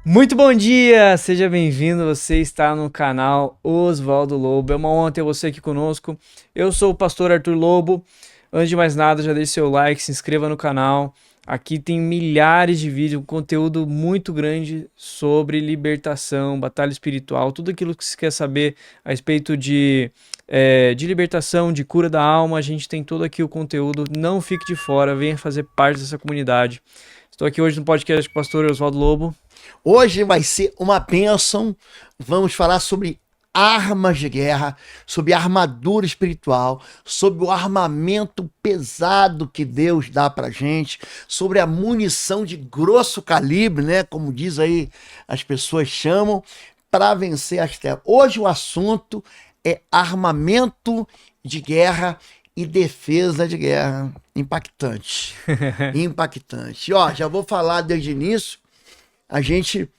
Muito bom dia, seja bem-vindo, você está no canal Oswaldo Lobo, é uma honra ter você aqui conosco. Eu sou o pastor Arthur Lobo. Antes de mais nada, já deixe seu like, se inscreva no canal. Aqui tem milhares de vídeos, um conteúdo muito grande sobre libertação, batalha espiritual, tudo aquilo que você quer saber a respeito de libertação, de cura da alma. A gente tem todo aqui o conteúdo, não fique de fora, venha fazer parte dessa comunidade. Estou aqui hoje no podcast com o pastor Oswaldo Lobo. Hoje vai ser uma bênção. Vamos falar sobre armas de guerra, sobre armadura espiritual, sobre o armamento pesado que Deus dá pra gente, sobre a munição de grosso calibre, né? Como diz aí, as pessoas chamam, para vencer as trevas. Hoje o assunto é armamento de guerra e defesa de guerra. Impactante. Impactante. Ó, já vou falar desde o início. A gente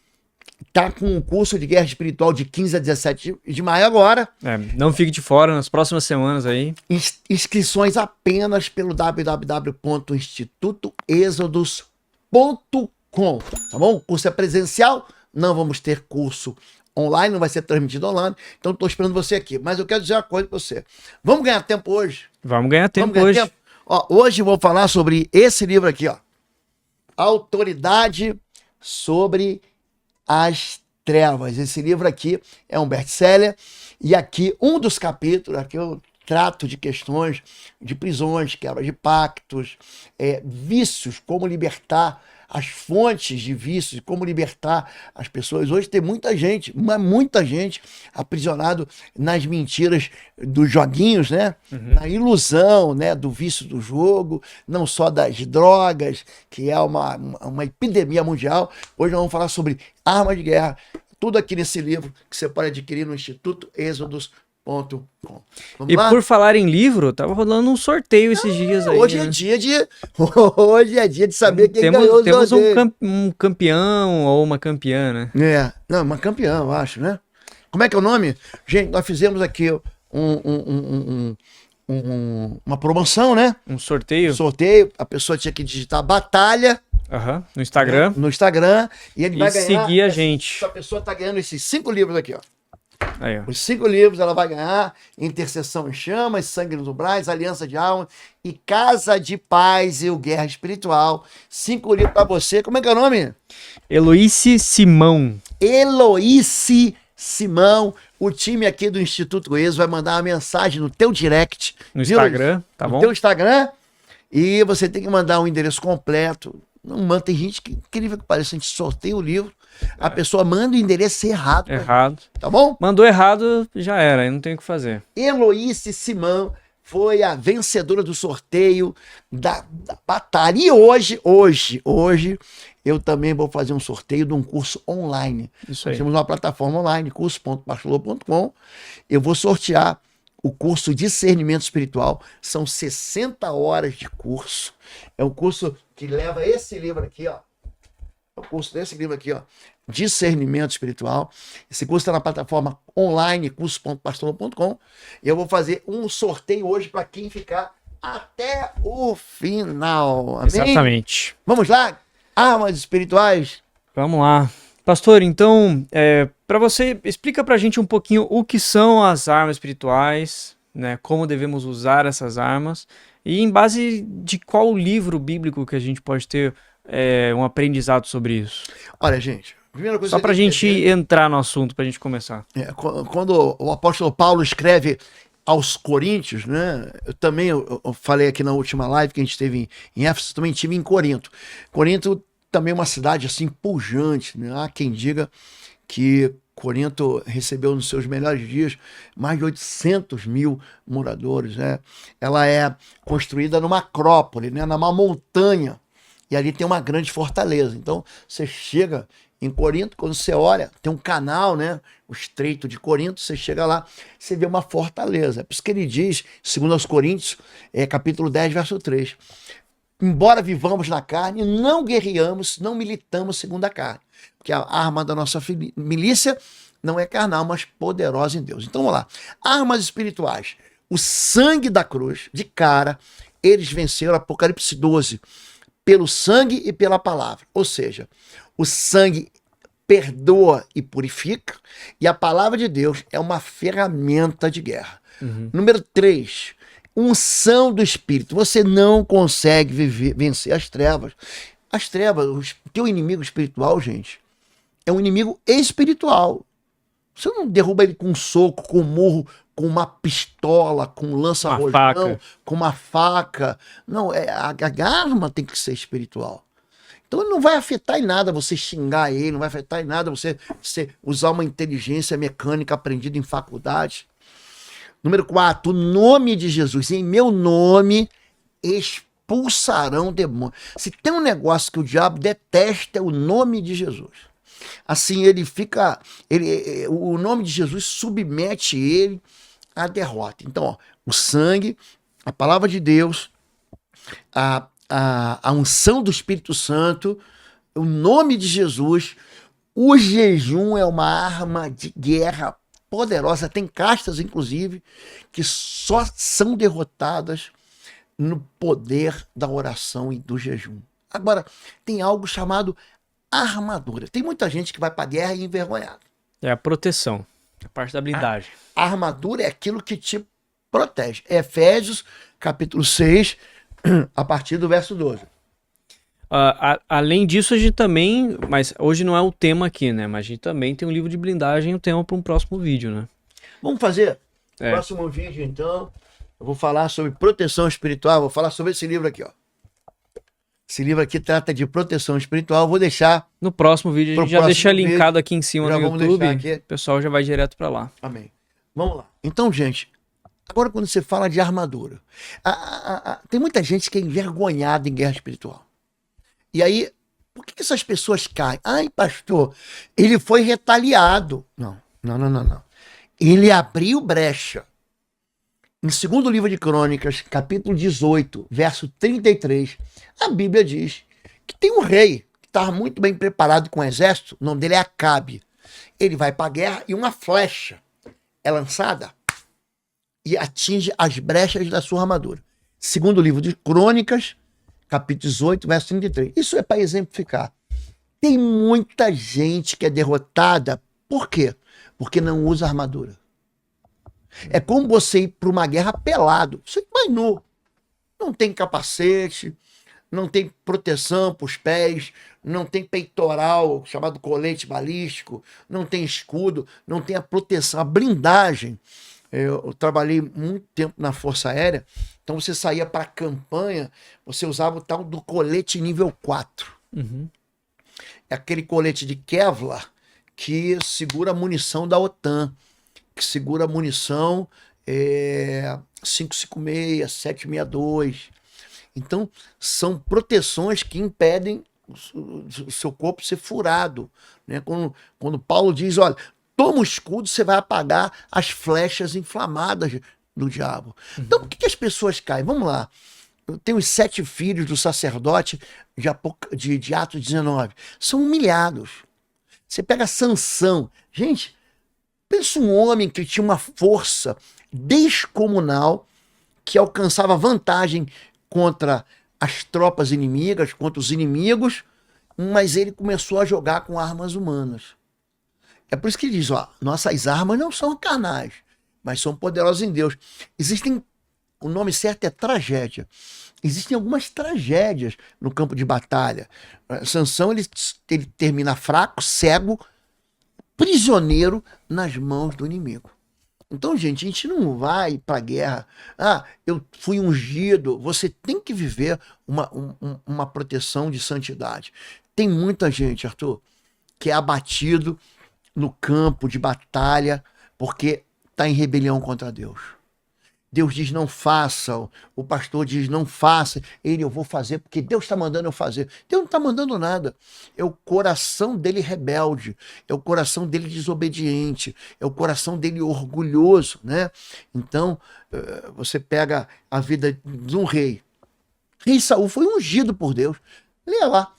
tá com um curso de guerra espiritual de 15 a 17 de maio agora. Não fique de fora nas próximas semanas aí. Inscrições apenas pelo www.institutoexodus.com, tá bom? O curso é presencial, não vamos ter curso online, não vai ser transmitido online, então estou esperando você aqui. Mas eu quero dizer uma coisa para você. Vamos ganhar tempo hoje? Vamos ganhar tempo hoje. Ó, hoje eu vou falar sobre esse livro aqui, ó. Autoridade sobre as trevas. Esse livro aqui é um best-seller e aqui um dos capítulos, aqui eu trato de questões de prisões, quebra de pactos, vícios, como libertar as fontes de vícios, como libertar as pessoas. Hoje tem muita gente, mas muita gente aprisionado nas mentiras dos joguinhos, né? Na ilusão, né? Do vício do jogo, não só das drogas, que é uma epidemia mundial. Hoje nós vamos falar sobre armas de guerra, tudo aqui nesse livro que você pode adquirir no Instituto Exodus.com. E lá? Por falar em livro, tava rolando um sorteio esses dias aí. Hoje, né? Hoje é dia de saber quem ganhou. Temos um campeão ou uma campeã, né? Não, uma campeã, eu acho, né? Como é que é o nome? Gente, nós fizemos aqui uma promoção, né? Um sorteio. Sorteio, a pessoa tinha que digitar batalha. No Instagram. No Instagram. E ele vai ganhar. Seguir a gente. Essa pessoa tá ganhando esses 5 livros aqui, ó. Aí, ó. Os 5 livros ela vai ganhar: Intercessão em Chamas, Sangue nos Umbrais, Aliança de Alma e Casa de Paz e o Guerra Espiritual. 5 livros pra você. Como é que é o nome? Eloíse Simão. Eloíse Simão. O time aqui do Instituto Exo vai mandar uma mensagem no teu direct. No Instagram, tá bom? No teu Instagram. E você tem que mandar um endereço completo. Não manda, tem gente que, incrível que pareça, a gente sorteia o livro, a pessoa manda o endereço errado. Errado. Tá bom? Mandou errado, já era, aí não tem o que fazer. Eloíse Simão foi a vencedora do sorteio da batalha. E hoje, eu também vou fazer um sorteio de um curso online. Isso aí. Nós temos uma plataforma online, curso.pastorlobo.com. Eu vou sortear o curso Discernimento Espiritual. São 60 horas de curso. É um curso que leva esse livro aqui, ó. É o curso desse livro aqui, ó. Discernimento Espiritual. Esse curso está na plataforma online, curso.pastorlobo.com. E eu vou fazer um sorteio hoje para quem ficar até o final. Amém? Exatamente. Vamos lá? Armas espirituais. Vamos lá. Pastor, então, para você, explica pra gente um pouquinho o que são as armas espirituais, né? Como devemos usar essas armas e em base de qual livro bíblico que a gente pode ter um aprendizado sobre isso. Olha, gente, primeira coisa só pra gente entrar no assunto, pra gente começar. Quando o apóstolo Paulo escreve aos Coríntios, né? Eu falei aqui na última live que a gente teve em Éfeso, também tive em Corinto. Corinto também é uma cidade assim pujante, né? Há quem diga que Corinto recebeu nos seus melhores dias mais de 800 mil moradores, né? Ela é construída numa acrópole, né? Numa montanha, e ali tem uma grande fortaleza. Então você chega em Corinto, quando você olha, tem um canal, né? O Estreito de Corinto, você chega lá, você vê uma fortaleza. É por isso que ele diz, segundo aos Coríntios, capítulo 10, verso 3, embora vivamos na carne, não guerreamos, não militamos segundo a carne. Porque a arma da nossa milícia não é carnal, mas poderosa em Deus. Então vamos lá. Armas espirituais. O sangue da cruz, de cara, eles venceram, Apocalipse 12, pelo sangue e pela palavra. Ou seja, o sangue perdoa e purifica, e a palavra de Deus é uma ferramenta de guerra. Número 3, unção do Espírito. Você não consegue vencer as trevas. As trevas, o teu inimigo espiritual, gente, é um inimigo espiritual. Você não derruba ele com um soco, com um murro, com uma pistola, com um lança-rojão, com uma faca. Não, a arma tem que ser espiritual. Então não vai afetar em nada você xingar ele, não vai afetar em nada você usar uma inteligência mecânica aprendida em faculdade. Número 4, o nome de Jesus. Em meu nome expulsarão demônios. Se tem um negócio que o diabo detesta, é o nome de Jesus. Assim o nome de Jesus submete ele à derrota. Então, ó, o sangue, a palavra de Deus, a unção do Espírito Santo, o nome de Jesus, o jejum é uma arma de guerra poderosa. Tem castas, inclusive, que só são derrotadas no poder da oração e do jejum. Agora, tem algo chamado armadura. Tem muita gente que vai para a guerra e envergonhada. É a proteção, a parte da blindagem. A armadura é aquilo que te protege. Efésios, capítulo 6, a partir do verso 12. Além disso, a gente também, mas hoje não é o tema aqui, né? Mas a gente também tem um livro de blindagem, um tema para um próximo vídeo, né? Vamos fazer? Próximo vídeo, então, eu vou falar sobre proteção espiritual, vou falar sobre esse livro aqui, ó. Esse livro aqui trata de proteção espiritual. Eu vou deixar. No próximo vídeo, a gente já deixa linkado aqui em cima no YouTube. O pessoal já vai direto para lá. Amém. Vamos lá. Então, gente, agora quando você fala de armadura, tem muita gente que é envergonhada em guerra espiritual. E aí, por que essas pessoas caem? Ai, pastor, ele foi retaliado. Não. Ele abriu brecha. Em 2º livro de Crônicas, capítulo 18, verso 33, a Bíblia diz que tem um rei que estava muito bem preparado com o exército, o nome dele é Acabe. Ele vai para a guerra e uma flecha é lançada e atinge as brechas da sua armadura. 2º livro de Crônicas, capítulo 18, verso 33. Isso é para exemplificar. Tem muita gente que é derrotada. Por quê? Porque não usa armadura. É como você ir para uma guerra pelado. Você vai nu. Não tem capacete, não tem proteção para os pés, não tem peitoral, chamado colete balístico, não tem escudo, não tem a proteção, a blindagem. Eu trabalhei muito tempo na Força Aérea, então você saía para a campanha, você usava o tal do colete nível 4. É aquele colete de Kevlar que segura a munição da OTAN, que segura a munição 556, 762. Então, são proteções que impedem o seu corpo ser furado. Né? Quando Paulo diz, olha, toma o escudo, você vai apagar as flechas inflamadas do diabo. Então, por que as pessoas caem? Vamos lá. Eu tenho os 7 filhos do sacerdote de Atos 19. São humilhados. Você pega Sansão. Gente, pensa um homem que tinha uma força descomunal, que alcançava vantagem contra as tropas inimigas, contra os inimigos, mas ele começou a jogar com armas humanas. É por isso que ele diz, ó, nossas armas não são carnais, mas são poderosas em Deus. O nome certo é tragédia. Existem algumas tragédias no campo de batalha. Sansão, ele termina fraco, cego, prisioneiro nas mãos do inimigo. Então, gente, a gente não vai para a guerra. Eu fui ungido. Você tem que viver uma proteção de santidade. Tem muita gente, Arthur, que é abatido no campo de batalha porque está em rebelião contra Deus. Deus diz não faça, o pastor diz não faça, eu vou fazer porque Deus está mandando eu fazer. Deus não está mandando nada, é o coração dele rebelde, é o coração dele desobediente, é o coração dele orgulhoso, né? Então, você pega a vida de um rei. Rei Saul foi ungido por Deus. Leia lá,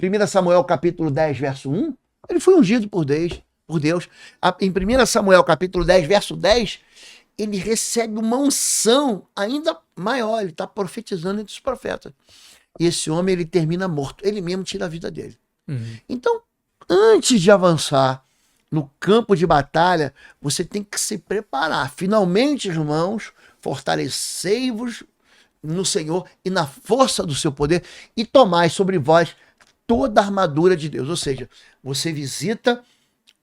1 Samuel capítulo 10, verso 1, ele foi ungido por Deus. Em 1 Samuel capítulo 10, verso 10, ele recebe uma unção ainda maior, ele está profetizando entre os profetas. E esse homem, ele termina morto, ele mesmo tira a vida dele. Então, antes de avançar no campo de batalha, você tem que se preparar. Finalmente, irmãos, fortalecei-vos no Senhor e na força do seu poder e tomai sobre vós toda a armadura de Deus. Ou seja, você visita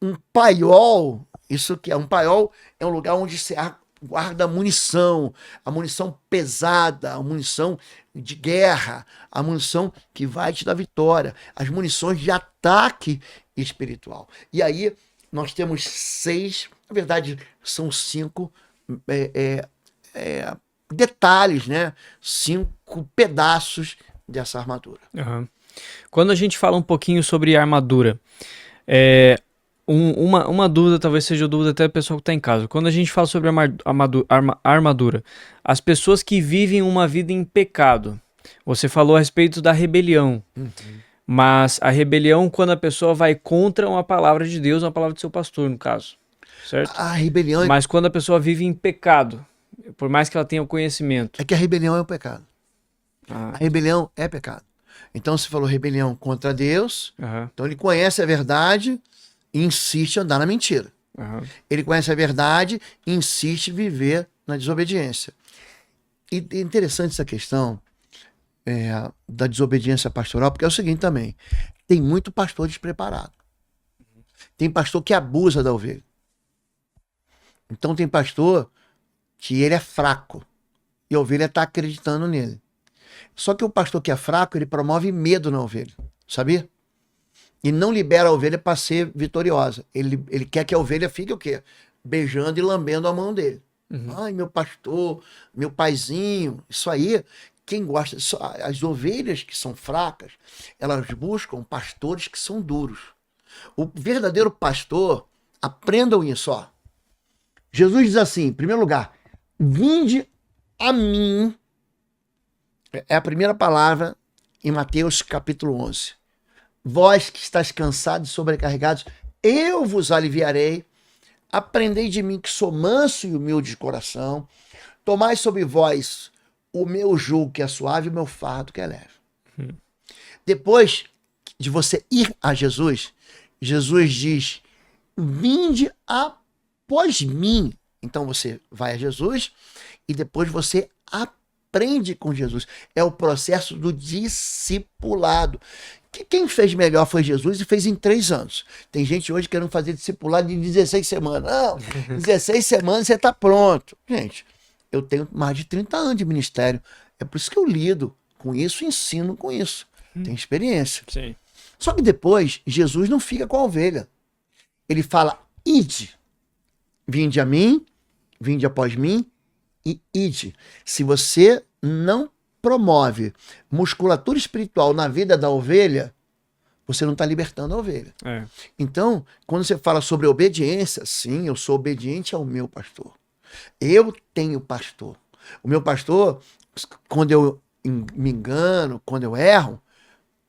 um paiol. Isso que é um paiol, é um lugar onde se guarda munição, a munição pesada, a munição de guerra, a munição que vai te dar vitória, as munições de ataque espiritual. E aí nós temos 6, na verdade são 5 detalhes, né? 5 pedaços dessa armadura. Uhum. Quando a gente fala um pouquinho sobre armadura, uma dúvida, talvez seja dúvida até do pessoal que está em casa. Quando a gente fala sobre armadura, as pessoas que vivem uma vida em pecado, você falou a respeito da rebelião, mas a rebelião quando a pessoa vai contra uma palavra de Deus, uma palavra do seu pastor, no caso, certo? A rebelião Mas quando a pessoa vive em pecado, por mais que ela tenha o conhecimento. é que a rebelião é o pecado. Ah. A rebelião é pecado. Então você falou rebelião contra Deus, Uhum. então ele conhece a verdade e insiste em andar na mentira. Uhum. Ele conhece a verdade e insiste em viver na desobediência. E é interessante essa questão da desobediência pastoral, porque é o seguinte também, tem muito pastor despreparado. Tem pastor que abusa da ovelha. Então tem pastor que ele é fraco e a ovelha está acreditando nele. Só que o pastor que é fraco, ele promove medo na ovelha, sabia? E não libera a ovelha para ser vitoriosa. Ele quer que a ovelha fique o quê? Beijando e lambendo a mão dele. Ai, meu pastor, meu paizinho, isso aí, quem gosta, as ovelhas que são fracas, elas buscam pastores que são duros. O verdadeiro pastor, aprendam isso, ó. Jesus diz assim, em primeiro lugar, vinde a mim, é a primeira palavra em Mateus capítulo 11. Vós que estáis cansados e sobrecarregados, eu vos aliviarei. Aprendei de mim que sou manso e humilde de coração. Tomai sobre vós o meu jugo que é suave e o meu fardo que é leve. Depois de você ir a Jesus, Jesus diz, vinde após mim. Então você vai a Jesus e depois você aprende com Jesus. É o processo do discipulado. Que quem fez melhor foi Jesus e fez em 3 anos. Tem gente hoje querendo fazer discipulado de 16 semanas. Não, 16 semanas você está pronto. Gente, eu tenho mais de 30 anos de ministério. É por isso que eu lido com isso e ensino com isso. Tenho experiência. Sim. Só que depois, Jesus não fica com a ovelha. Ele fala, ide. Vinde a mim, vinde após mim e ide. Se você não promove musculatura espiritual na vida da ovelha, você não está libertando a ovelha. Então, quando você fala sobre obediência, sim, eu sou obediente ao meu pastor. Eu tenho pastor. O meu pastor, quando eu me engano, quando eu erro,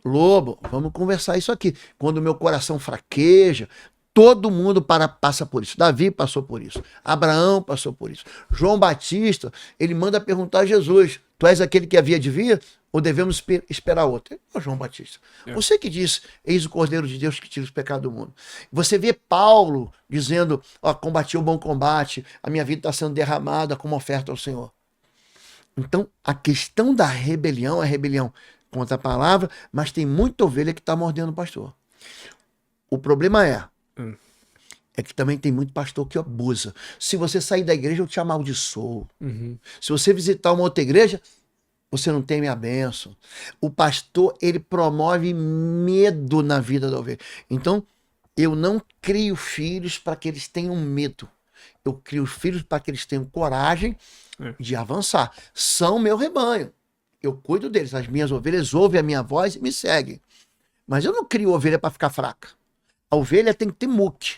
Lobo, vamos conversar isso aqui. Quando o meu coração fraqueja, todo mundo passa por isso. Davi passou por isso. Abraão passou por isso. João Batista, ele manda perguntar a Jesus, tu és aquele que havia de vir ou devemos esperar outro? É João Batista. Você que diz, eis o Cordeiro de Deus que tira os pecados do mundo. Você vê Paulo dizendo, combati o bom combate, a minha vida está sendo derramada como oferta ao Senhor. Então, a questão da rebelião é rebelião contra a palavra, mas tem muita ovelha que está mordendo o pastor. O problema é que também tem muito pastor que abusa. Se você sair da igreja, eu te amaldiçoo. Se você visitar uma outra igreja, você não tem minha bênção. O pastor, ele promove medo na vida da ovelha. Então, eu não crio filhos para que eles tenham medo. Eu crio filhos para que eles tenham coragem de avançar. São meu rebanho. Eu cuido deles. As minhas ovelhas ouvem a minha voz e me seguem. Mas eu não crio ovelha para ficar fraca. A ovelha tem que ter muque.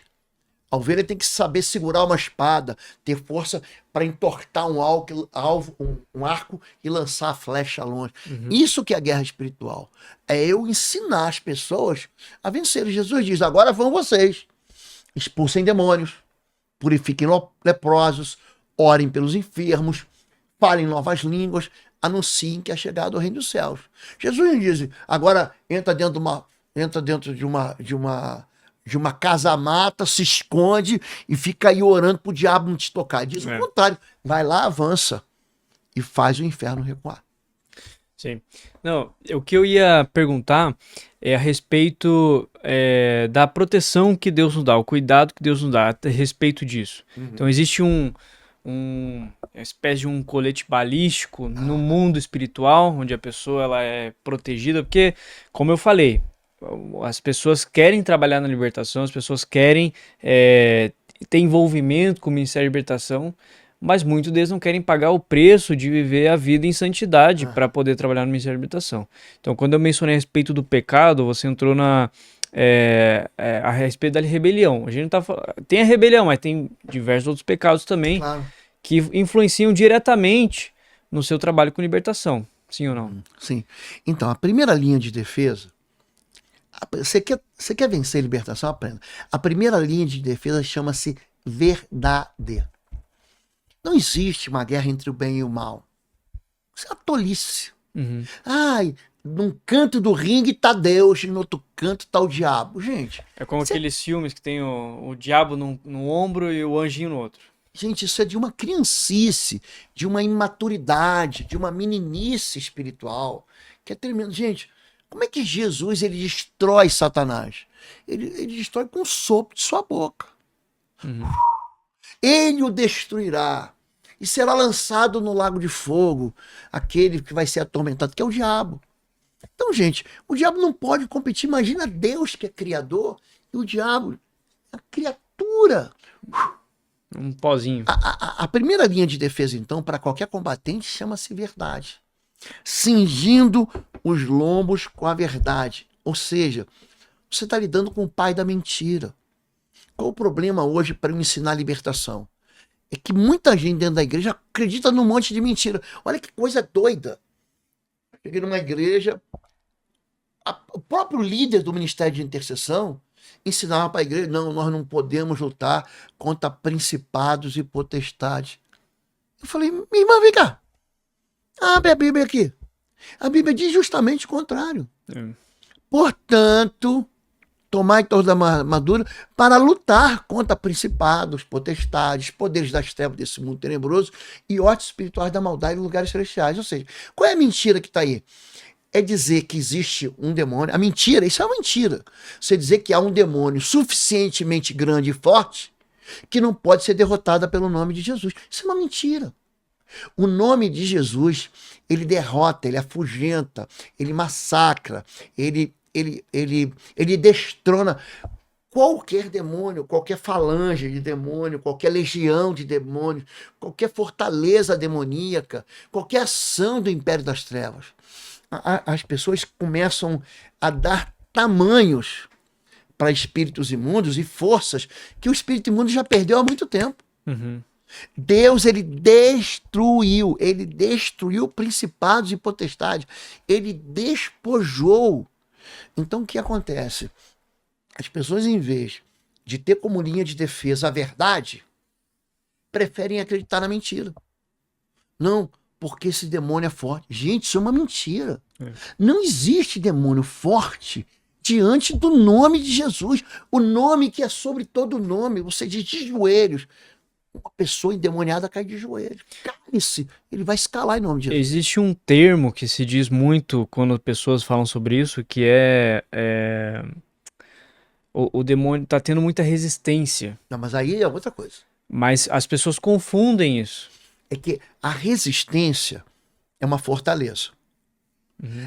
A ovelha tem que saber segurar uma espada, ter força para entortar um arco e lançar a flecha longe. Isso que é a guerra espiritual. É eu ensinar as pessoas a vencer. Jesus diz, agora vão vocês. Expulsem demônios, purifiquem leprosos, orem pelos enfermos, falem novas línguas, anunciem que é chegado o reino dos céus. Jesus diz, agora entra dentro de entra dentro de uma casa-mata, se esconde e fica aí orando pro diabo não te tocar. Diz o contrário, vai lá, avança e faz o inferno recuar. Sim. Não, o que eu ia perguntar é a respeito da proteção que Deus nos dá, o cuidado que Deus nos dá a respeito disso. Então existe uma espécie de um colete balístico no mundo espiritual, onde a pessoa ela é protegida, porque, como eu falei, as pessoas querem trabalhar na libertação, as pessoas querem ter envolvimento com o Ministério da Libertação, mas muitos deles não querem pagar o preço de viver a vida em santidade para poder trabalhar no Ministério da Libertação. Então, quando eu mencionei a respeito do pecado, você entrou a respeito da rebelião. A gente não tá falando, tem a rebelião, mas tem diversos outros pecados também que influenciam diretamente no seu trabalho com libertação. Sim ou não? Sim. Então, a primeira linha de defesa, você quer vencer a libertação? Aprenda. A primeira linha de defesa chama-se verdade. Não existe uma guerra entre o bem e o mal. Isso é uma tolice. Ai, num canto do ringue tá Deus e no outro canto tá o diabo. Gente. É como aqueles filmes que tem o diabo no ombro e o anjinho no outro. Gente, isso é de uma criancice, de uma imaturidade, de uma meninice espiritual, que é tremendo. Gente, como é que Jesus ele destrói Satanás? Ele destrói com o sopro de sua boca. Ele o destruirá e será lançado no lago de fogo, aquele que vai ser atormentado, que é o diabo. Então, gente, o diabo não pode competir. Imagina Deus que é criador e o diabo, a criatura. Um pozinho. A primeira linha de defesa, então, para qualquer combatente chama-se verdade. Cingindo os lombos com a verdade. Ou seja, você está lidando com o pai da mentira. Qual o problema hoje para eu ensinar a libertação? É que muita gente dentro da igreja acredita num monte de mentira. Olha que coisa doida. Cheguei numa igreja, o próprio líder do Ministério de Intercessão ensinava para a igreja, não, nós não podemos lutar contra principados e potestades. Eu falei, minha irmã, vem cá. Abre a Bíblia aqui. A Bíblia diz justamente o contrário. Portanto, tomai toda a armadura para lutar contra principados, potestades, poderes das trevas desse mundo tenebroso e hostes espirituais da maldade em lugares celestiais. Ou seja, qual é a mentira que está aí? É dizer que existe um demônio. A mentira, isso é uma mentira. Você dizer que há um demônio suficientemente grande e forte que não pode ser derrotada pelo nome de Jesus. Isso é uma mentira. O nome de Jesus, ele derrota, ele afugenta, ele massacra, ele destrona qualquer demônio, qualquer falange de demônio, qualquer legião de demônios, qualquer fortaleza demoníaca, qualquer ação do império das trevas. As pessoas começam a dar tamanhos para espíritos imundos e forças que o espírito imundo já perdeu há muito tempo. Deus, ele destruiu principados e potestades, ele despojou. Então o que acontece? As pessoas, em vez de ter como linha de defesa a verdade, preferem acreditar na mentira. Não, porque esse demônio é forte. Gente, isso é uma mentira. Não existe demônio forte diante do nome de Jesus. O nome que é sobre todo nome. Você diz de joelhos. Uma pessoa endemoniada cai de joelhos. Cale-se. Ele vai escalar em nome de Jesus. Existe um termo que se diz muito quando pessoas falam sobre isso, que o demônio está tendo muita resistência. Não, mas aí é outra coisa. Mas as pessoas confundem isso. É que a resistência é uma fortaleza.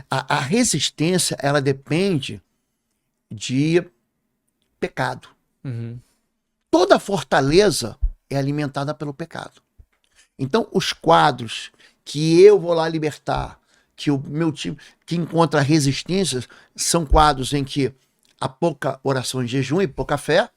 A resistência, ela depende de pecado. Toda fortaleza é alimentada pelo pecado. Então, os quadros que eu vou lá libertar, que o meu time que encontra resistências, são quadros em que há pouca oração em jejum e pouca fé.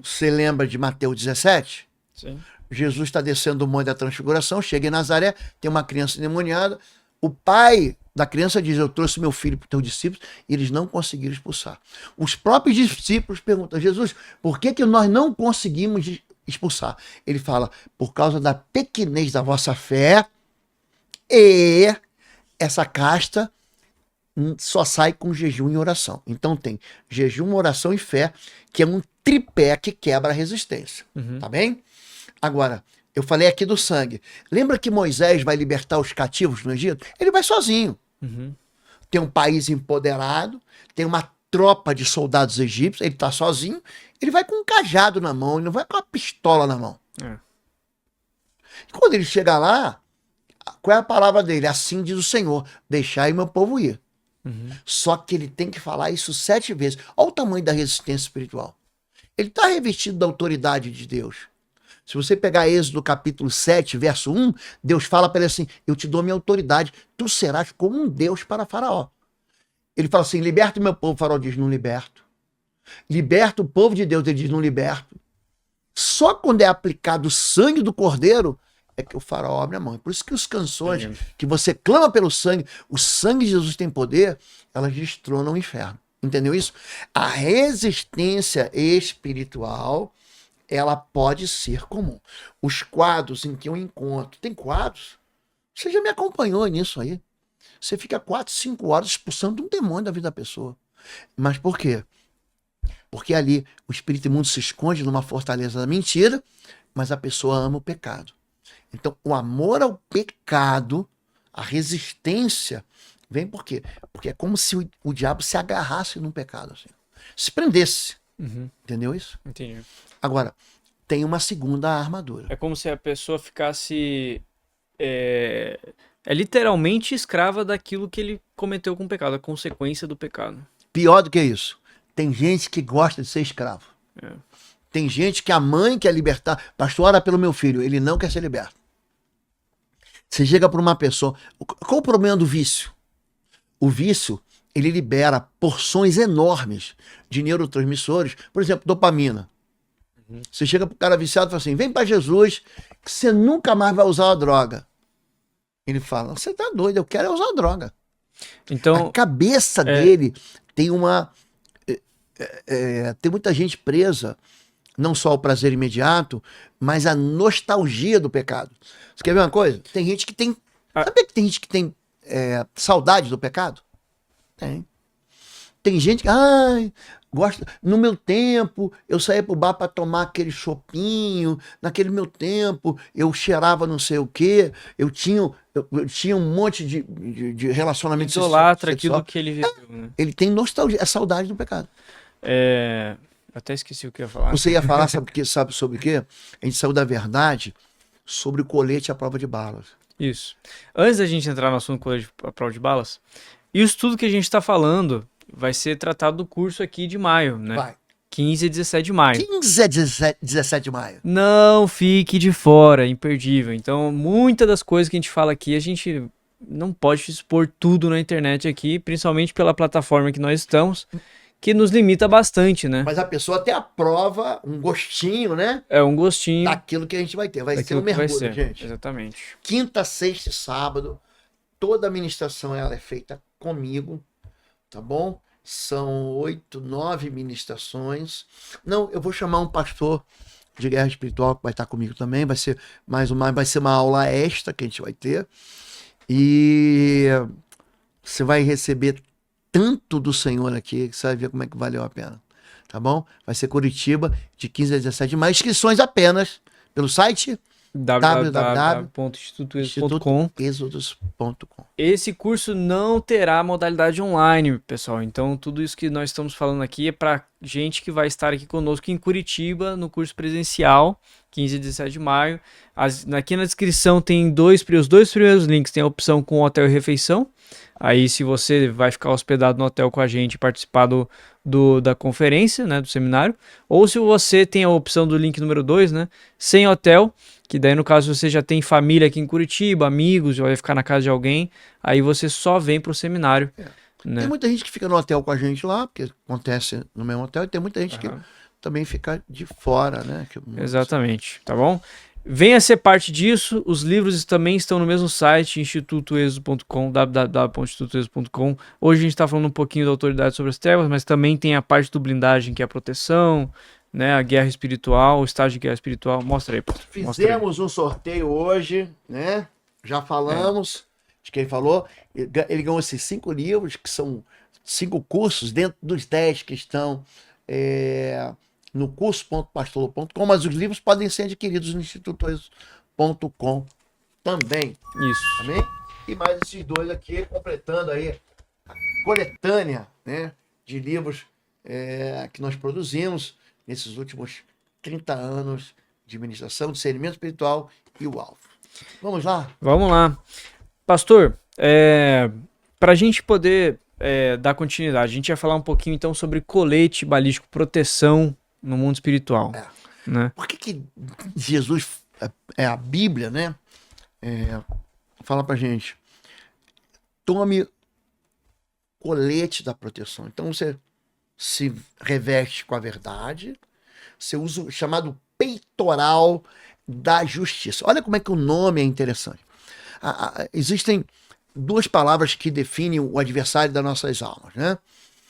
Você lembra de Mateus 17? Sim. Jesus está descendo o monte da transfiguração, chega em Nazaré, tem uma criança endemoniada. O pai da criança diz, eu trouxe meu filho para os teus discípulos, e eles não conseguiram expulsar. Os próprios discípulos perguntam, Jesus, por que nós não conseguimos expulsar? Ele fala, por causa da pequenez da vossa fé, e essa casta só sai com jejum e oração. Então tem jejum, oração e fé, que é um tripé que quebra a resistência. Tá bem? Agora, eu falei aqui do sangue. Lembra que Moisés vai libertar os cativos no Egito? Ele vai sozinho. Tem um país empoderado, tem uma tropa de soldados egípcios, ele tá sozinho, ele vai com um cajado na mão, ele não vai com uma pistola na mão. E quando ele chega lá, qual é a palavra dele? Assim diz o Senhor, deixai meu povo ir. Só que ele tem que falar isso 7 vezes. Olha o tamanho da resistência espiritual. Ele está revestido da autoridade de Deus. Se você pegar Êxodo capítulo 7, verso 1, Deus fala para ele assim, eu te dou minha autoridade, tu serás como um Deus para Faraó. Ele fala assim, liberta o meu povo, o Faraó diz, não liberto. Liberta o povo de Deus, ele diz, não liberto. Só quando é aplicado o sangue do cordeiro, é que o Faraó abre a mão. Por isso que as canções que você clama pelo sangue, o sangue de Jesus tem poder, elas destronam o inferno. Entendeu isso? A resistência espiritual, ela pode ser comum. Os quadros em que eu encontro, tem quadros, você já me acompanhou nisso aí. Você fica 4, 5 horas expulsando um demônio da vida da pessoa. Mas por quê? Porque ali o espírito imundo se esconde numa fortaleza da mentira, mas a pessoa ama o pecado. Então, o amor ao pecado, a resistência, vem por quê? Porque é como se o diabo se agarrasse num pecado, assim, se prendesse. Entendeu isso? Entendi. Agora, tem uma segunda armadura. É como se a pessoa ficasse literalmente escrava daquilo que ele cometeu com o pecado, a consequência do pecado. Pior do que isso, tem gente que gosta de ser escravo. Tem gente que a mãe quer libertar. Pastor, ora pelo meu filho, ele não quer ser liberto. Você chega para uma pessoa... Qual o problema do vício? O vício, ele libera porções enormes de neurotransmissores, por exemplo, dopamina. Você chega para o cara viciado e fala assim, vem para Jesus, que você nunca mais vai usar a droga. Ele fala, você tá doido, eu quero usar a droga. Então, a cabeça dele tem uma... tem muita gente presa, não só ao prazer imediato, mas a nostalgia do pecado. Você quer ver uma coisa? Tem gente que tem... Sabe que tem gente que tem saudade do pecado? Tem. Tem gente que... gosta. No meu tempo, eu saía pro bar para tomar aquele chopinho. Naquele meu tempo, eu cheirava não sei o quê. Eu tinha um monte de relacionamento idolatra aquilo que ele viveu, né? Ele tem nostalgia, é saudade do pecado. Até esqueci o que eu ia falar. Você ia falar, sabe sobre o quê? A gente saiu da verdade sobre o colete à prova de balas. Isso. Antes da gente entrar no assunto do colete à prova de balas, isso tudo que a gente está falando vai ser tratado do curso aqui de maio, né? Vai. 15 e 17 de maio. 15 a 17 de maio. Não fique de fora, imperdível. Então, muitas das coisas que a gente fala aqui, a gente não pode expor tudo na internet aqui, principalmente pela plataforma que nós estamos, que nos limita bastante, né? Mas a pessoa até aprova um gostinho, né? É um gostinho daquilo que a gente vai ter. Vai ser um mergulho, gente. Exatamente. Quinta, sexta e sábado, toda a ministração ela é feita comigo, tá bom? São 8, 9 ministrações. Não, eu vou chamar um pastor de guerra espiritual que vai estar comigo também. Vai ser uma aula extra que a gente vai ter. E você vai receber tanto do Senhor aqui que você vai ver como é que valeu a pena. Tá bom? Vai ser Curitiba de 15 a 17 de maio. Inscrições apenas pelo site www.institutoexodos.com. Esse curso não terá modalidade online, pessoal. Então, tudo isso que nós estamos falando aqui é para gente que vai estar aqui conosco em Curitiba, no curso presencial, 15 e 17 de maio. Aqui na descrição tem os dois primeiros links. Tem a opção com hotel e refeição. Aí, se você vai ficar hospedado no hotel com a gente e participar da conferência, né, do seminário. Ou se você tem a opção do link número 2, né, sem hotel, que daí no caso você já tem família aqui em Curitiba, amigos, já vai ficar na casa de alguém, aí você só vem pro seminário. Né? Tem muita gente que fica no hotel com a gente lá, porque acontece no mesmo hotel, e tem muita gente que também fica de fora, né? Exatamente, tá bom? Venha ser parte disso, os livros também estão no mesmo site, institutoexo.com, www.institutoexo.com. Hoje a gente está falando um pouquinho da autoridade sobre as trevas, mas também tem a parte do blindagem, que é a proteção, né, a guerra espiritual, o estágio de guerra espiritual. Mostra aí, pô. Fizemos um sorteio hoje, né? Já falamos. Acho que ele falou, ele ganhou esses 5 livros, que são 5 cursos dentro dos 10 que estão no curso.pastorlobo.com, mas os livros podem ser adquiridos no institutoeso.com também. Isso. Amém? E mais esses 2 aqui, completando aí a coletânea, né, de livros que nós produzimos nesses últimos 30 anos de ministração, discernimento espiritual e o alvo. Vamos lá? Vamos lá. Pastor, para a gente poder dar continuidade, a gente ia falar um pouquinho então sobre colete balístico, proteção no mundo espiritual. Né? Por que Jesus, a Bíblia, né, fala pra gente, tome colete da proteção. Então você se reveste com a verdade, você usa o chamado peitoral da justiça. Olha como é que o nome é interessante. Existem 2 palavras que definem o adversário das nossas almas, né?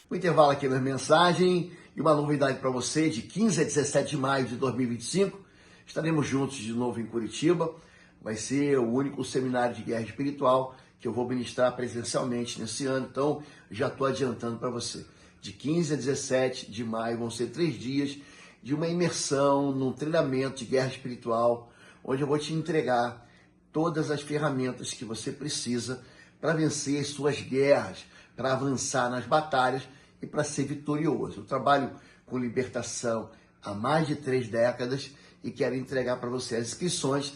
O intervalo aqui na mensagem e uma novidade para você, de 15 a 17 de maio de 2025, estaremos juntos de novo em Curitiba. Vai ser o único seminário de guerra espiritual que eu vou ministrar presencialmente nesse ano, então já estou adiantando para você. De 15 a 17 de maio vão ser 3 dias de uma imersão num treinamento de guerra espiritual, onde eu vou te entregar todas as ferramentas que você precisa para vencer as suas guerras, para avançar nas batalhas e para ser vitorioso. Eu trabalho com libertação há mais de 3 décadas e quero entregar para você. As inscrições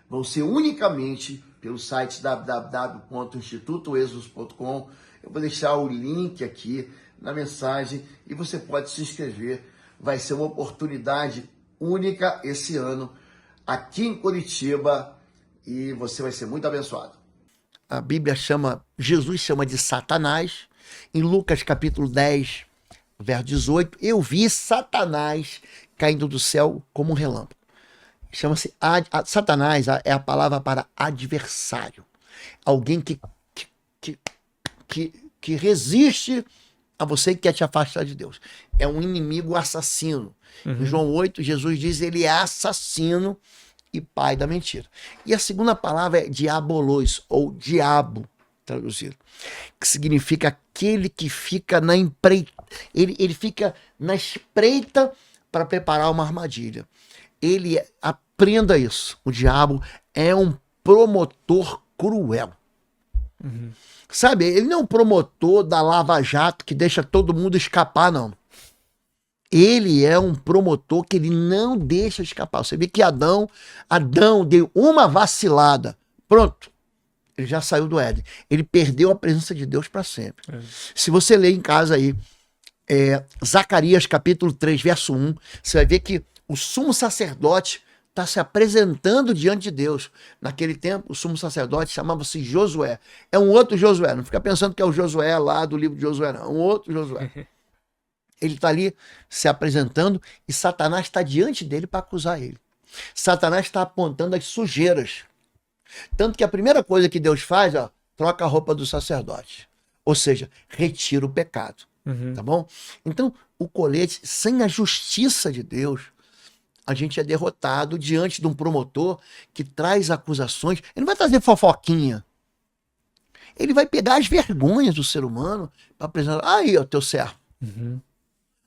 vão ser unicamente pelo site www.institutoesos.com. Eu vou deixar o link aqui na mensagem e você pode se inscrever. Vai ser uma oportunidade única esse ano aqui em Curitiba e você vai ser muito abençoado. A Bíblia Jesus chama de Satanás. Em Lucas capítulo 10, verso 18, eu vi Satanás caindo do céu como um relâmpago. Chama-se Satanás, é a palavra para adversário. Alguém que resiste a você e quer te afastar de Deus. É um inimigo assassino. Em João 8, Jesus diz ele é assassino e pai da mentira. E a segunda palavra é diabolos, ou diabo, traduzido, que significa aquele que fica na empreita. Ele fica na espreita para preparar uma armadilha. Aprenda isso. O diabo é um promotor cruel. Sabe, ele não é um promotor da Lava Jato que deixa todo mundo escapar, não. Ele é um promotor que ele não deixa escapar. Você vê que Adão deu uma vacilada. Pronto. Ele já saiu do Éden. Ele perdeu a presença de Deus para sempre. Se você ler em casa aí, Zacarias capítulo 3, verso 1, você vai ver que o sumo sacerdote está se apresentando diante de Deus. Naquele tempo, o sumo sacerdote chamava-se Josué. É um outro Josué. Não fica pensando que é o Josué lá do livro de Josué, não. É um outro Josué. Ele está ali se apresentando e Satanás está diante dele para acusar ele. Satanás está apontando as sujeiras. Tanto que a primeira coisa que Deus faz, troca a roupa do sacerdote. Ou seja, retira o pecado. Tá bom? Então, o colete, sem a justiça de Deus, a gente é derrotado diante de um promotor que traz acusações. Ele não vai trazer fofoquinha. Ele vai pegar as vergonhas do ser humano para apresentar. Aí, ó, teu servo.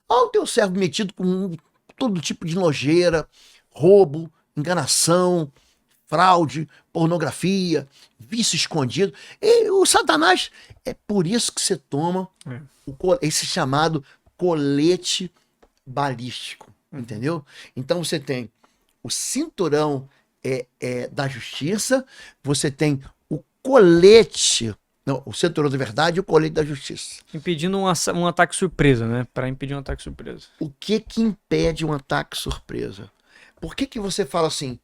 Olha o teu servo metido com todo tipo de nojeira, roubo, enganação, fraude, pornografia, vício escondido. E o Satanás, é por isso que você toma esse chamado colete balístico, entendeu? Então você tem o cinturão da justiça, você tem o colete, não, o cinturão da verdade e o colete da justiça. Impedindo um ataque surpresa, né? Para impedir um ataque surpresa. O que impede um ataque surpresa? Por que você fala assim,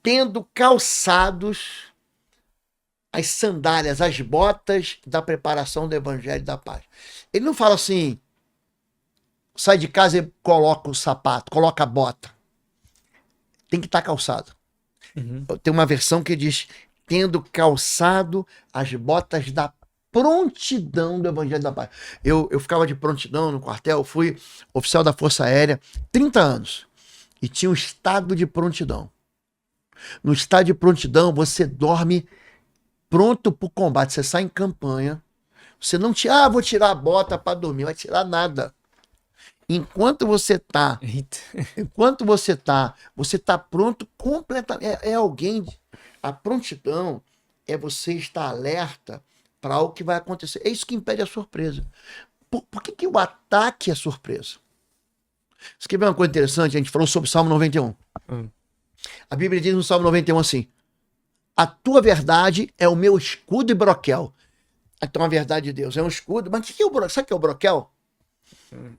tendo calçados as sandálias, as botas da preparação do evangelho da paz? Ele não fala assim, sai de casa e coloca o sapato, coloca a bota. Tem que estar calçado. Tem uma versão que diz, tendo calçado as botas da prontidão do evangelho da paz. Eu ficava de prontidão no quartel, fui oficial da Força Aérea 30 anos e tinha um estado de prontidão. No estado de prontidão você dorme pronto para o combate. Você sai em campanha, você não tira, vou tirar a bota para dormir, vai tirar nada. Enquanto você tá, Eita. você tá pronto completamente. É alguém, a prontidão é você estar alerta para algo que vai acontecer. É isso que impede a surpresa. Por que o ataque é surpresa? Você quer ver uma coisa interessante? A gente falou sobre o Salmo 91. A Bíblia diz no Salmo 91 assim: a tua verdade é o meu escudo e broquel. Então a verdade de Deus é um escudo. Mas o que é o broquel? Sabe o que é o broquel?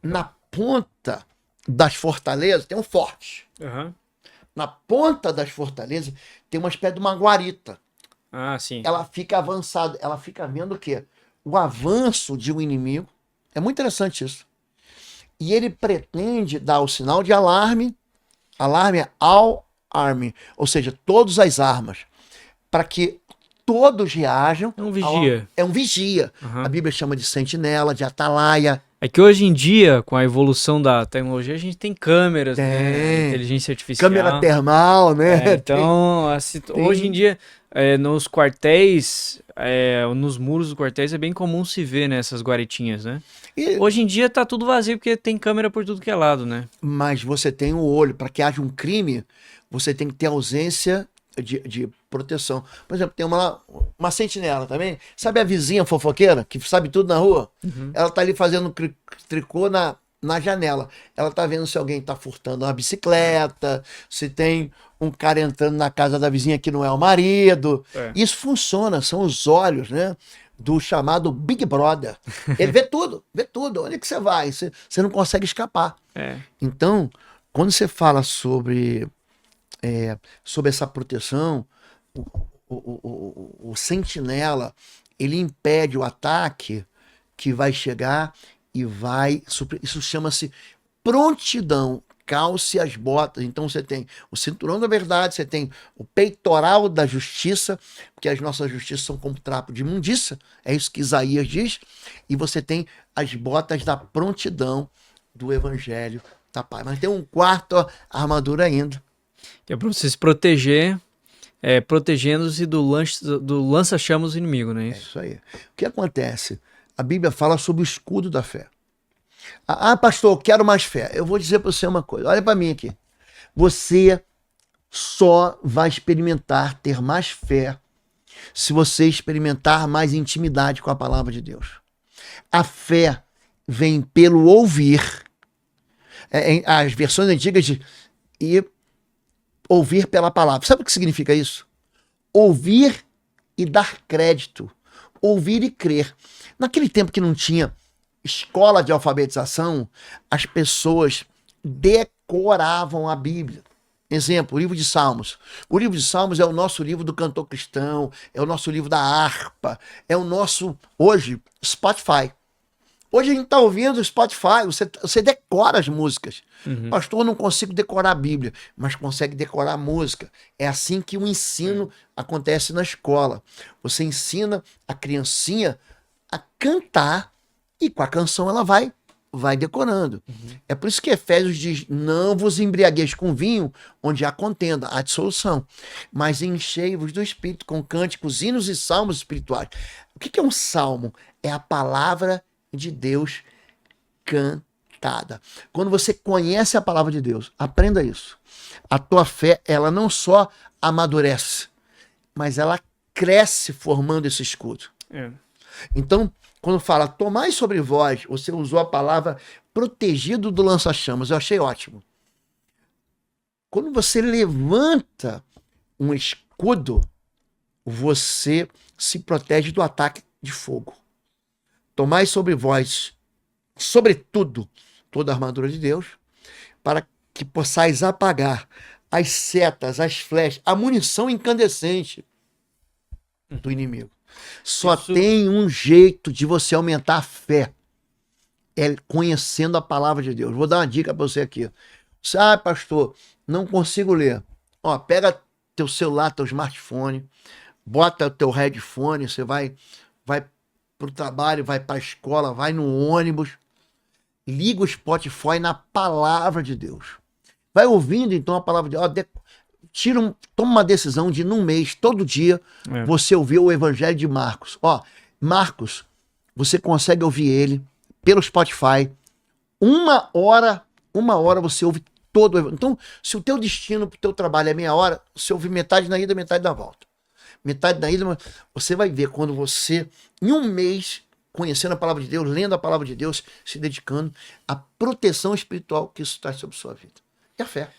Na ponta das fortalezas tem um forte. Uhum. Na ponta das fortalezas tem uma espécie de uma guarita. Ah, sim. Ela fica avançada, ela fica vendo o quê? O avanço de um inimigo. É muito interessante isso. E ele pretende dar o sinal de alarme. Alarme é all army, ou seja, todas as armas, para que todos reajam. É um vigia. É um vigia. Uhum. A Bíblia chama de sentinela, de atalaia. É que hoje em dia, com a evolução da tecnologia, a gente tem câmeras, né? Inteligência artificial. Câmera termal, né? Então, hoje em dia, nos quartéis, nos muros dos quartéis, é bem comum se ver, né, essas guaretinhas, né? Hoje em dia tá tudo vazio porque tem câmera por tudo que é lado, né? Mas você tem o olho. Para que haja um crime, você tem que ter ausência de proteção. Por exemplo, tem uma sentinela também. Sabe a vizinha fofoqueira, que sabe tudo na rua? Uhum. Ela tá ali fazendo tricô na janela. Ela tá vendo se alguém tá furtando uma bicicleta, se tem um cara entrando na casa da vizinha que não é o marido. Isso funciona, são os olhos, né? Do chamado Big Brother. Ele vê tudo. Onde é que você vai? Você não consegue escapar. Então, quando você fala sobre essa proteção, o sentinela, ele impede o ataque que vai chegar e vai... Isso chama-se prontidão. Calce as botas. Então você tem o cinturão da verdade, você tem o peitoral da justiça, porque as nossas justiças são como trapo de imundícia, é isso que Isaías diz, e você tem as botas da prontidão do evangelho da paz. Mas tem um quarto armadura ainda. Que é para você se proteger, protegendo-se do lança-chamas do inimigo, né? É isso aí. O que acontece? A Bíblia fala sobre o escudo da fé. Ah, pastor, quero mais fé. Eu vou dizer para você uma coisa. Olha para mim aqui. Você só vai experimentar ter mais fé se você experimentar mais intimidade com a palavra de Deus. A fé vem pelo ouvir. As versões antigas de ouvir pela palavra. Sabe o que significa isso? Ouvir e dar crédito. Ouvir e crer. Naquele tempo que não tinha escola de alfabetização, as pessoas decoravam a Bíblia. Exemplo, o livro de Salmos. O livro de Salmos é o nosso livro do cantor cristão, é o nosso livro da harpa, é o nosso, hoje, Spotify. Hoje a gente está ouvindo o Spotify, você decora as músicas. Uhum. Pastor, eu não consigo decorar a Bíblia, mas consegue decorar a música. É assim que o ensino acontece na escola. Você ensina a criancinha a cantar e com a canção ela vai decorando. Uhum. É por isso que Efésios diz, não vos embriagueis com vinho, onde há contenda, há dissolução, mas enchei-vos do Espírito com cânticos, hinos e salmos espirituais. O que é um salmo? É a palavra de Deus cantada. Quando você conhece a palavra de Deus, aprenda isso. A tua fé, ela não só amadurece, mas ela cresce formando esse escudo. Então, quando fala, tomai sobre vós, você usou a palavra protegido do lança-chamas. Eu achei ótimo. Quando você levanta um escudo, você se protege do ataque de fogo. Tomai sobre vós, sobretudo, toda a armadura de Deus, para que possais apagar as setas, as flechas, a munição incandescente do inimigo. Só tem um jeito de você aumentar a fé. É conhecendo a palavra de Deus. Vou dar uma dica para você aqui. Pastor, não consigo ler. Pega teu celular, teu smartphone, bota teu headphone, você vai para o trabalho, vai para a escola, vai no ônibus, liga o Spotify na palavra de Deus. Vai ouvindo então a palavra de Deus. toma uma decisão de, num mês, todo dia, você ouvir o Evangelho de Marcos. Ó, Marcos, você consegue ouvir ele pelo Spotify. Uma hora você ouve todo o Evangelho. Então, se o teu destino pro teu trabalho é meia hora, você ouve metade na ida, metade da volta. Metade da ida, você vai ver quando você, em um mês, conhecendo a palavra de Deus, lendo a palavra de Deus, se dedicando à proteção espiritual que isso traz sobre a sua vida. E a fé.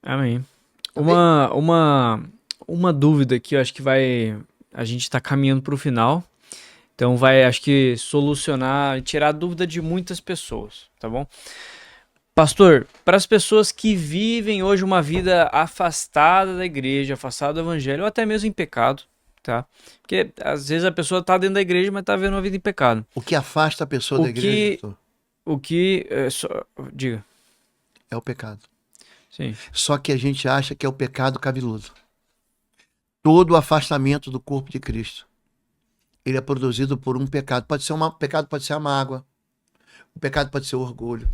Amém. Uma dúvida que eu acho que a gente está caminhando para o final, então vai, acho que, solucionar e tirar a dúvida de muitas pessoas, tá bom? Pastor, para as pessoas que vivem hoje uma vida afastada da igreja, afastada do evangelho, ou até mesmo em pecado, tá? Porque às vezes a pessoa tá dentro da igreja, mas tá vivendo uma vida em pecado. O que afasta a pessoa da igreja, pastor? Diga. É o pecado. Sim. Só que a gente acha que é o pecado cabeludo. Todo o afastamento do corpo de Cristo, ele é produzido por um pecado. Pecado pode ser a mágoa. O pecado pode ser o orgulho.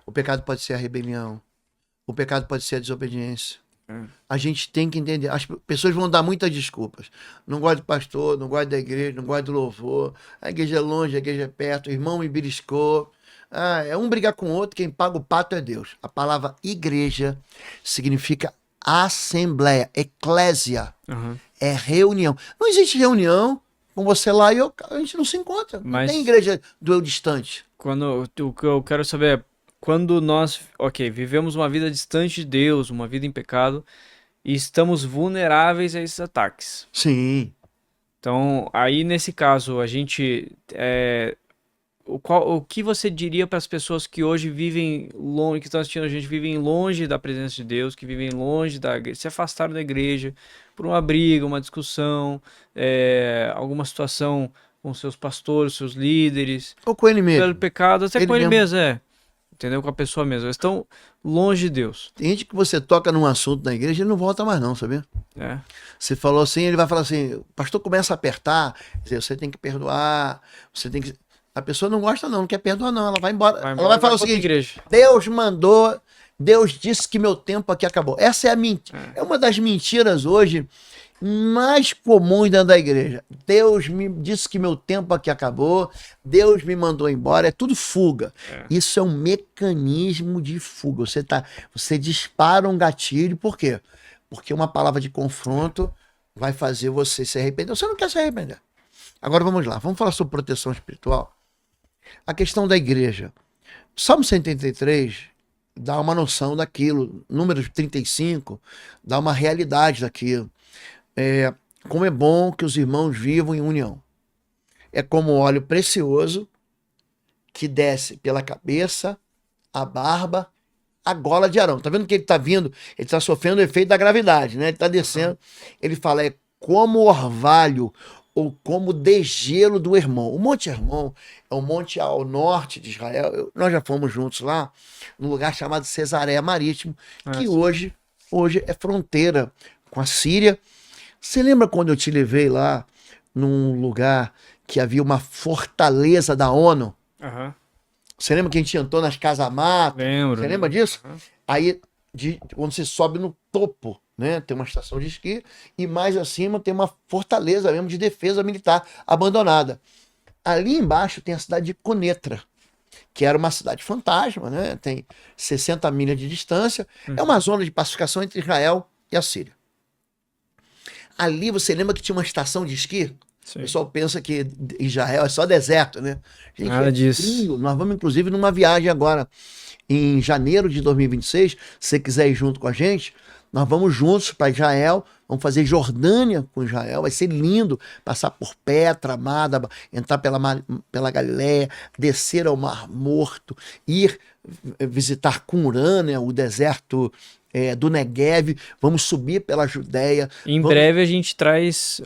O pecado pode ser a rebelião. O pecado pode ser a desobediência. A gente tem que entender. As pessoas vão dar muitas desculpas. Não gosto do pastor, não gosto da igreja, não gosto do louvor. A igreja é longe, a igreja é perto. O irmão me beliscou. É um brigar com o outro. Quem paga o pato é Deus. A palavra igreja significa assembleia, eclésia. É reunião. Não existe reunião com você lá e a gente não se encontra. Mas não tem igreja do eu distante. O que eu quero saber é, quando nós, vivemos uma vida distante de Deus, uma vida em pecado, e estamos vulneráveis a esses ataques. Sim. Então, aí nesse caso, a gente... o que você diria para as pessoas que hoje vivem longe, que estão assistindo a gente, vivem longe da presença de Deus, que vivem longe se afastaram da igreja, por uma briga, uma discussão, alguma situação com seus pastores, seus líderes. Ou com ele mesmo. Pelo pecado, até com ele mesmo, entendeu? Com a pessoa mesmo. Eles estão longe de Deus. Tem gente que você toca num assunto na igreja e não volta mais não, sabia? Você falou assim, ele vai falar assim, o pastor começa a apertar, dizer, você tem que perdoar, você tem que... A pessoa não gosta não quer perdoar não, ela vai embora. Ela vai falar o seguinte, igreja. Deus mandou, Deus disse que meu tempo aqui acabou. Essa é a mentira. É uma das mentiras hoje mais comuns dentro da igreja. Deus me disse que meu tempo aqui acabou, Deus me mandou embora, é tudo fuga. Isso é um mecanismo de fuga. Você dispara um gatilho, por quê? Porque uma palavra de confronto vai fazer você se arrepender. Você não quer se arrepender. Agora vamos lá, vamos falar sobre proteção espiritual. A questão da igreja. Salmo 133 dá uma noção daquilo. Números 35 dá uma realidade daquilo. Como é bom que os irmãos vivam em união. É como óleo precioso que desce pela cabeça, a barba, a gola de Arão. Tá vendo que ele tá vindo? Ele tá sofrendo o efeito da gravidade, né? Ele tá descendo. Ele fala, é como orvalho ou como degelo do Hermon. O Monte Hermon é um monte ao norte de Israel. Nós já fomos juntos lá, num lugar chamado Cesareia Marítimo, que hoje é fronteira com a Síria. Você lembra quando eu te levei lá num lugar que havia uma fortaleza da ONU? Você lembra que a gente entrou nas casamatas? Lembro. Você lembra disso? Aí, quando você sobe no topo, né, tem uma estação de esqui e mais acima tem uma fortaleza mesmo de defesa militar abandonada. Ali embaixo tem a cidade de Conetra, que era uma cidade fantasma, né? Tem 60 milhas de distância. É uma zona de pacificação entre Israel e a Síria. Ali você lembra que tinha uma estação de esqui? Sim. O pessoal pensa que Israel é só deserto, né? Gente, nada disso. Frio. Nós vamos inclusive numa viagem agora em janeiro de 2026, se você quiser ir junto com a gente, nós vamos juntos para Israel, vamos fazer Jordânia com Israel, vai ser lindo, passar por Petra, Amada, entrar pela Galileia, descer ao Mar Morto, ir visitar Qumran, né, o deserto do Negev, vamos subir pela Judéia. Em breve a gente traz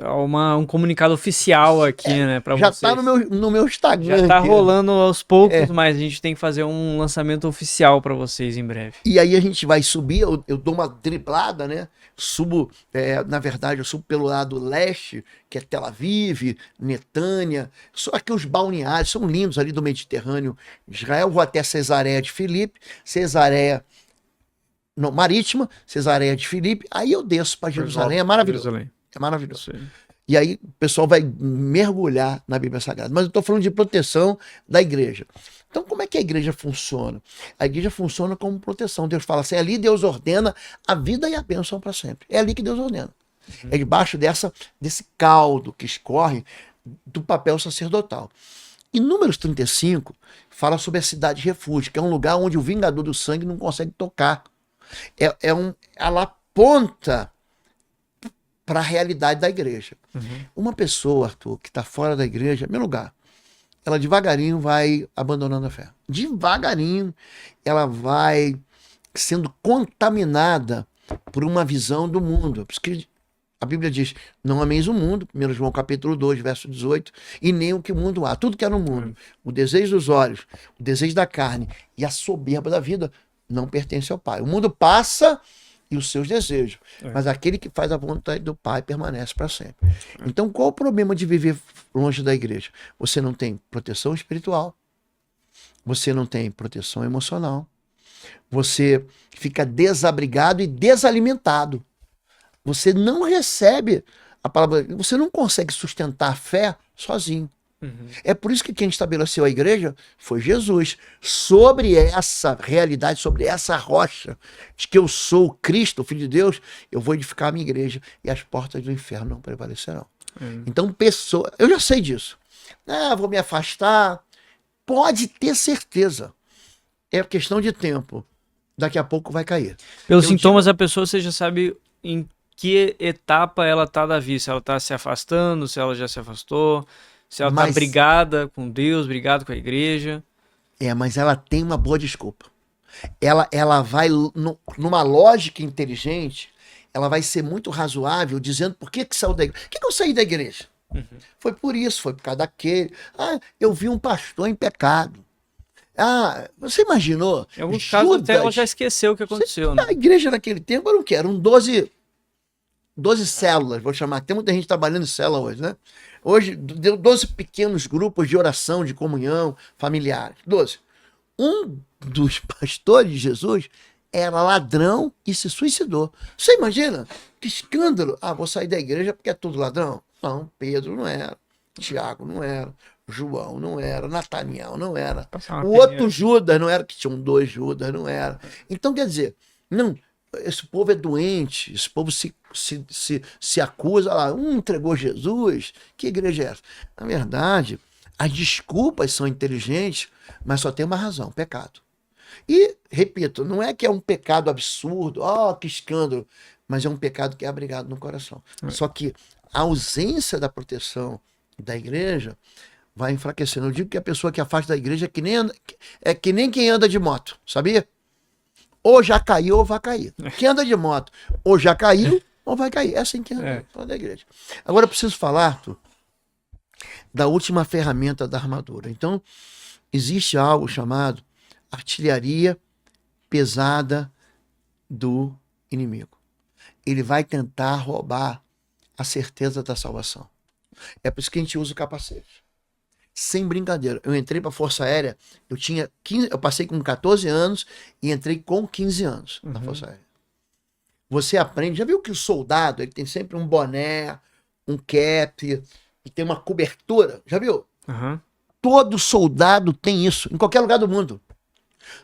um comunicado oficial aqui, né, para vocês. Já tá no meu Instagram. Já tá rolando aos poucos, mas a gente tem que fazer um lançamento oficial para vocês em breve. E aí a gente vai subir, eu dou uma driblada, né? Subo, na verdade, eu subo pelo lado leste, que é Tel Aviv, Netânia. Só que os balneários são lindos ali do Mediterrâneo. Israel, vou até Cesareia de Filipe, Cesareia não, marítima, Cesareia de Filipe, aí eu desço para Jerusalém, é maravilhoso. Jerusalém. É maravilhoso. Sim. E aí o pessoal vai mergulhar na Bíblia Sagrada. Mas eu estou falando de proteção da igreja. Então, como é que a igreja funciona? A igreja funciona como proteção. Deus fala assim, ali Deus ordena a vida e a bênção para sempre. É ali que Deus ordena. É debaixo desse caldo que escorre do papel sacerdotal. E Números 35 fala sobre a cidade de refúgio, que é um lugar onde o vingador do sangue não consegue tocar. Ela aponta para a realidade da igreja. Uma pessoa, Arthur, que está fora da igreja, meu lugar, ela devagarinho vai abandonando a fé. Devagarinho ela vai sendo contaminada por uma visão do mundo. Por isso que a Bíblia diz, não ameis o mundo, 1 João capítulo 2, verso 18, e nem o que o mundo há. Tudo que há no mundo, o desejo dos olhos, o desejo da carne e a soberba da vida não pertence ao Pai. O mundo passa e os seus desejos, mas aquele que faz a vontade do Pai permanece para sempre. Então, qual o problema de viver longe da igreja? Você não tem proteção espiritual, você não tem proteção emocional, você fica desabrigado e desalimentado. Você não recebe a palavra, você não consegue sustentar a fé sozinho. É por isso que quem estabeleceu a igreja foi Jesus. Sobre essa realidade, sobre essa rocha de que eu sou o Cristo, o Filho de Deus, eu vou edificar a minha igreja e as portas do inferno não prevalecerão. Então, eu já sei disso. Vou me afastar. Pode ter certeza. É questão de tempo. Daqui a pouco vai cair. Pelos sintomas da pessoa, você já sabe em que etapa ela está da vida. Se ela está se afastando, se ela já se afastou, se ela está brigada com Deus, brigada com a igreja. Mas ela tem uma boa desculpa. Ela vai, numa lógica inteligente, ela vai ser muito razoável, dizendo por que saiu da igreja. Por que eu saí da igreja? Foi por isso, foi por causa daquele. Eu vi um pastor em pecado. Você imaginou? Em alguns casos até ela já esqueceu o que aconteceu, né? A igreja naquele tempo era o quê? Eram 12 células, vou chamar. Tem muita gente trabalhando em célula hoje, né? Hoje, 12 pequenos grupos de oração, de comunhão, familiares. 12. Um dos pastores de Jesus era ladrão e se suicidou. Você imagina? Que escândalo. Vou sair da igreja porque é tudo ladrão? Não, Pedro não era. Tiago não era. João não era. Nataniel não era. O outro Judas não era, que tinham 2 Judas, não era. Então, quer dizer, não... Esse povo é doente, esse povo se acusa, entregou Jesus, que igreja é essa? Na verdade, as desculpas são inteligentes, mas só tem uma razão, pecado. E, repito, não é que é um pecado absurdo, que escândalo, mas é um pecado que é abrigado no coração. Só que a ausência da proteção da igreja vai enfraquecendo. Eu digo que a pessoa que afasta da igreja é que nem quem anda de moto, sabia? Ou já caiu ou vai cair. Quem anda de moto, ou já caiu ou vai cair. É assim que anda da igreja. Agora eu preciso falar, Arthur, da última ferramenta da armadura. Então, existe algo chamado artilharia pesada do inimigo. Ele vai tentar roubar a certeza da salvação. É por isso que a gente usa o capacete. Sem brincadeira. Eu entrei para a Força Aérea, eu passei com 14 anos e entrei com 15 anos na Força Aérea. Você aprende, já viu que o soldado, ele tem sempre um boné, um cap, e tem uma cobertura, já viu? Todo soldado tem isso, em qualquer lugar do mundo.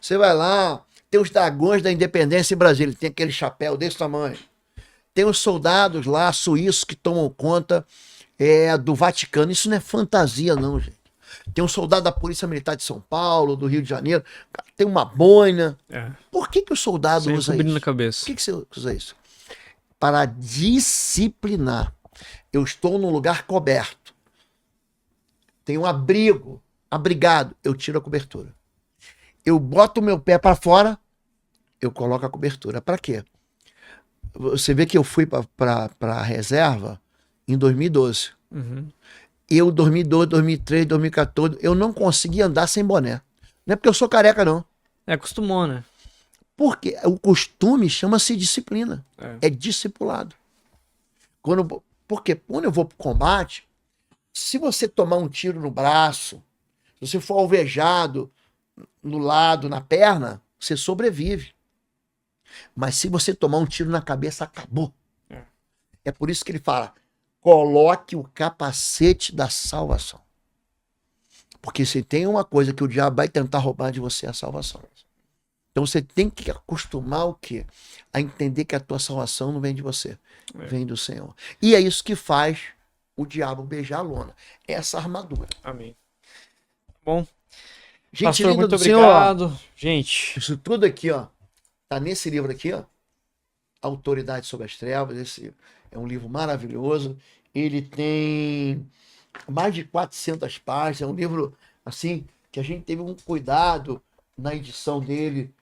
Você vai lá, tem os dragões da independência em Brasília, tem aquele chapéu desse tamanho. Tem os soldados lá, suíços, que tomam conta do Vaticano. Isso não é fantasia, não, gente. Tem um soldado da Polícia Militar de São Paulo, do Rio de Janeiro, tem uma boina. Por que o soldado usa isso? Na cabeça. Por que você usa isso? Para disciplinar. Eu estou num lugar coberto. Tem um abrigo, abrigado. Eu tiro a cobertura. Eu boto o meu pé para fora, eu coloco a cobertura. Para quê? Você vê que eu fui para a reserva em 2012. Eu, 2012, 2013, 2014, eu não consegui andar sem boné. Não é porque eu sou careca, não. Acostumou, né? Porque o costume chama-se disciplina. É discipulado. Porque quando eu vou pro combate, se você tomar um tiro no braço, se você for alvejado no lado, na perna, você sobrevive. Mas se você tomar um tiro na cabeça, acabou. É. É por isso que ele fala: coloque o capacete da salvação. Porque se tem uma coisa que o diabo vai tentar roubar de você, é a salvação. Então você tem que acostumar o quê? A entender que a tua salvação não vem de você, vem do Senhor. E é isso que faz o diabo beijar a lona. Essa armadura. Amém. Bom, Gente pastor, linda muito do Senhor. obrigado. Gente, Isso tudo aqui, ó, tá nesse livro aqui, ó. Autoridade sobre as Trevas. Esse é um livro maravilhoso. Ele tem mais de 400 páginas. É um livro, assim, que a gente teve um cuidado na edição dele,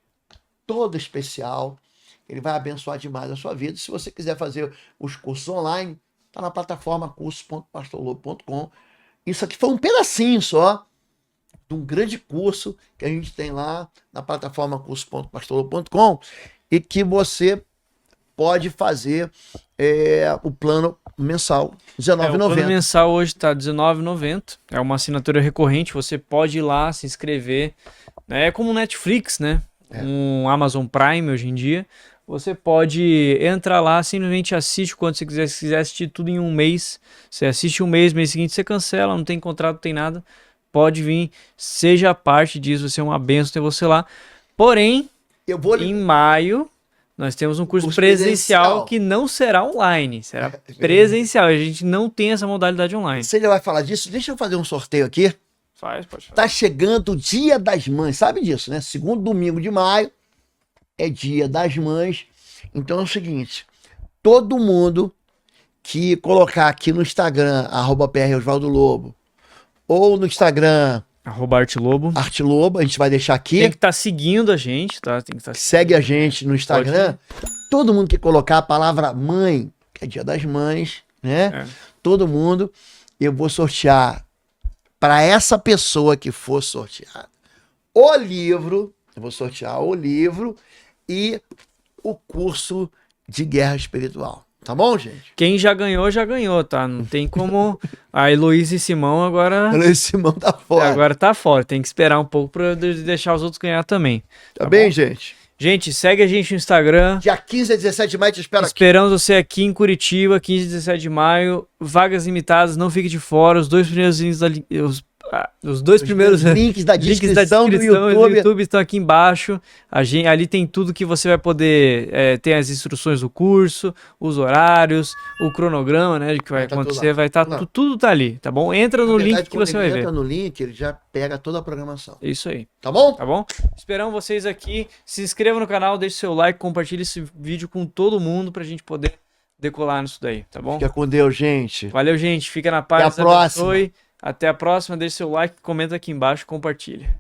todo especial. Ele vai abençoar demais a sua vida. Se você quiser fazer os cursos online, tá na plataforma curso.pastorlobo.com. Isso aqui foi um pedacinho só de um grande curso que a gente tem lá na plataforma curso.pastorlobo.com e que você pode fazer o plano mensal, o plano R$19,90. mensal hoje está R$19,90. É uma assinatura recorrente. Você pode ir lá se inscrever. É como um Netflix, né? Um Amazon Prime hoje em dia. Você pode entrar lá, simplesmente assiste quando você quiser. Se quiser assistir tudo em um mês, você assiste um mês, mês seguinte você cancela, não tem contrato, não tem nada. Pode vir, seja parte disso, vai ser uma benção ter você lá. Porém, em maio, nós temos um curso presencial que não será online, será presencial. A gente não tem essa modalidade online. Você já vai falar disso? Deixa eu fazer um sorteio aqui. Pode fazer. Tá chegando o Dia das Mães, sabe disso, né? Segundo domingo de maio é Dia das Mães. Então é o seguinte, todo mundo que colocar aqui no Instagram, @PROsvaldoLobo, ou no Instagram, @ArteLobo. ArteLobo, a gente vai deixar aqui. Tem que estar seguindo a gente, tá? Tem que estar Segue a gente no Instagram. Todo mundo que colocar a palavra mãe, que é Dia das Mães, né? Todo mundo, eu vou sortear para essa pessoa que for sorteada o livro, eu vou sortear o livro e o curso de guerra espiritual. Tá bom, gente? Quem já ganhou, tá? Não tem como. A Heloísa e Simão agora. Simão tá fora. Agora tá fora. Tem que esperar um pouco pra deixar os outros ganhar também. Tá bem, gente? Gente, segue a gente no Instagram. Dia 15 a 17 de maio te espero aqui. Esperamos você aqui em Curitiba, 15 e 17 de maio. Vagas limitadas, não fique de fora. Os dois primeiros links links da descrição do YouTube estão aqui embaixo. Ali tem tudo que você vai poder. Tem as instruções do curso, os horários, o cronograma, né? De que vai acontecer. Vai estar tudo tá ali, tá bom? Entra no link que você vai ver. Entra no link, ele já pega toda a programação. Isso aí. Tá bom? Tá bom? Esperamos vocês aqui. Se inscreva no canal, deixe seu like, compartilhe esse vídeo com todo mundo pra gente poder decolar nisso daí, tá bom? Fica com Deus, gente. Valeu, gente. Fica na paz. Até a próxima. Até a próxima. Deixe seu like, comenta aqui embaixo, compartilha.